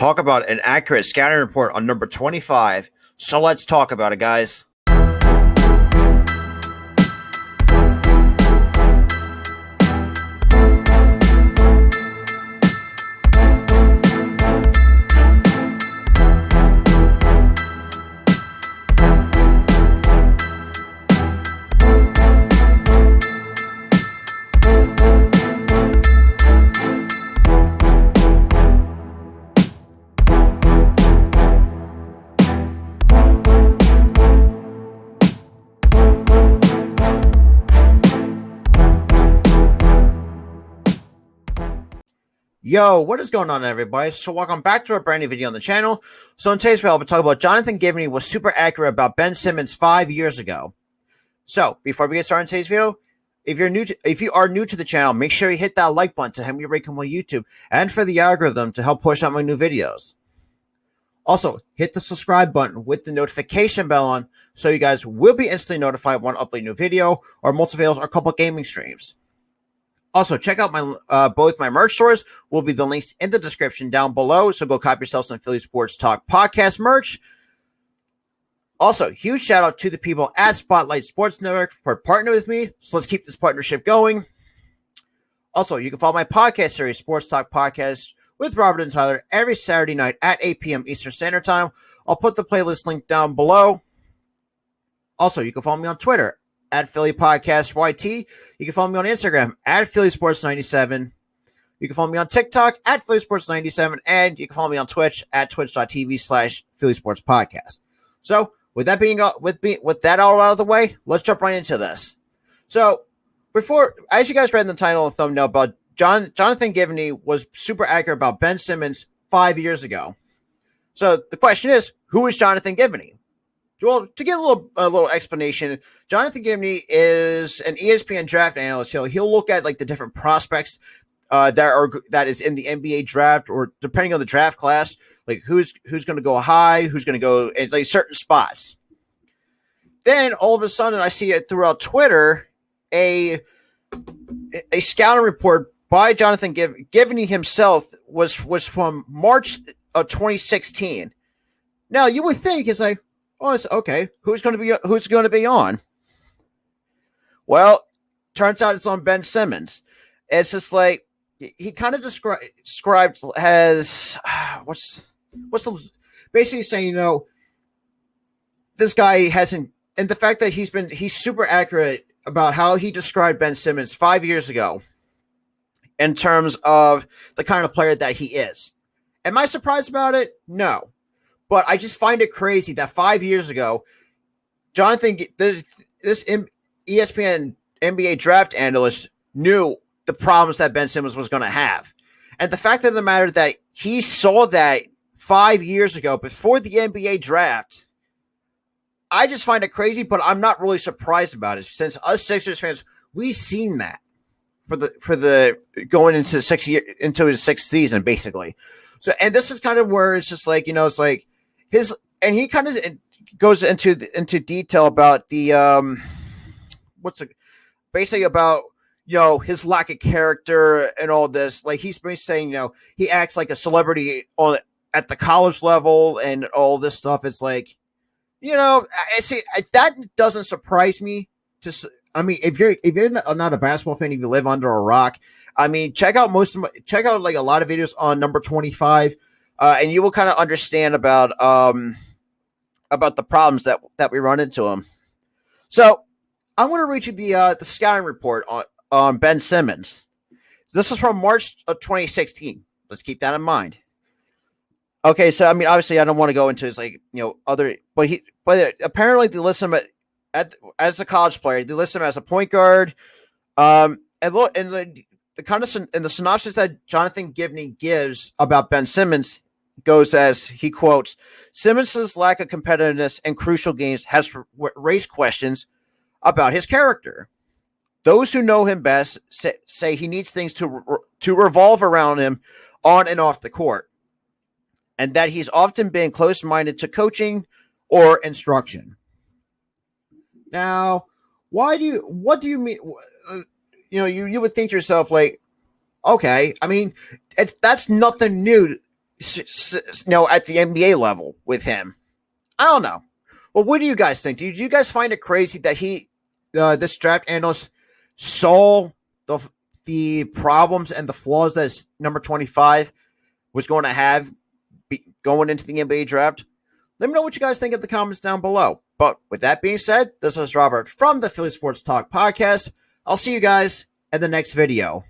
talk about an accurate scouting report on number 25. So let's talk about it, guys. Yo, what is going on, everybody? So welcome back to a brand new video on the channel. So in today's video, I'll be talking about Jonathan Givony was super accurate about Ben Simmons 5 years ago. So before we get started in today's video, if you are new to the channel, make sure you hit that like button to help me rank on my YouTube and for the algorithm to help push out my new videos. Also, hit the subscribe button with the notification bell on so you guys will be instantly notified when I upload a new video or multiple videos or a couple gaming streams. Also, check out my both my merch stores. Will be the links in the description down below. So go copy yourself some Philly Sports Talk podcast merch. Also, huge shout out to the people at Spotlight Sports Network for partnering with me. So let's keep this partnership going. Also, you can follow my podcast series, Sports Talk Podcast with Robert and Tyler, every Saturday night at 8 p.m. Eastern Standard Time. I'll put the playlist link down below. Also, you can follow me on Twitter at Philly Podcast YT. You can follow me on Instagram at Philly Sports 97. You can follow me on TikTok at Philly Sports 97, and you can follow me on Twitch at twitch.tv/Philly Sports Podcast. So, with that with that all out of the way, let's jump right into this. So, before, as you guys read in the title and thumbnail, about Jonathan Givony was super accurate about Ben Simmons 5 years ago. So the question is, who is Jonathan Givony? Well, to get a little explanation, Jonathan Givony is an ESPN draft analyst. He'll look at like the different prospects that is in the NBA draft, or depending on the draft class, like who's going to go high, who's going to go in like certain spots. Then all of a sudden, I see it throughout Twitter a scouting report by Jonathan Givony himself was from March of 2016. Now you would think it's like, oh, it's okay. Who's going to be on? Well, turns out it's on Ben Simmons. It's just like he kind of described as what's basically saying, this guy hasn't, and the fact that he's super accurate about how he described Ben Simmons 5 years ago in terms of the kind of player that he is. Am I surprised about it? No. But I just find it crazy that 5 years ago, Jonathan, this ESPN NBA draft analyst knew the problems that Ben Simmons was going to have. And the fact of the matter that he saw that 5 years ago before the NBA draft, I just find it crazy, but I'm not really surprised about it. Since us Sixers fans, we've seen that for the going into his sixth season, basically. So, and this is kind of where it's just like, it's like, and he kind of goes into detail about the basically about his lack of character and all this. Like he's been saying, he acts like a celebrity at the college level and all this stuff. It's like, I see that doesn't surprise me. If you're not a basketball fan, if you live under a rock, check out like a lot of videos on number 25. And you will kind of understand about the problems that we run into him. So I'm going to read you the scouting report on Ben Simmons. This is from March of 2016. Let's keep that in mind. Okay, so obviously I don't want to go into his other, but apparently they list him as a college player. They list him as a point guard. And look, and the kind of in the synopsis that Jonathan Givony gives about Ben Simmons goes as he quotes, Simmons' lack of competitiveness in crucial games has raised questions about his character. Those who know him best say he needs things to revolve around him on and off the court, and that he's often been close-minded to coaching or instruction. Now, what do you mean? You would think to yourself, like, okay, that's nothing new at the NBA level with him. I don't know. Well, what do you guys think? Do you guys find it crazy that this draft analyst, saw the problems and the flaws that his number 25 was going to have going into the NBA draft? Let me know what you guys think in the comments down below. But with that being said, this is Robert from the Philly Sports Talk podcast. I'll see you guys in the next video.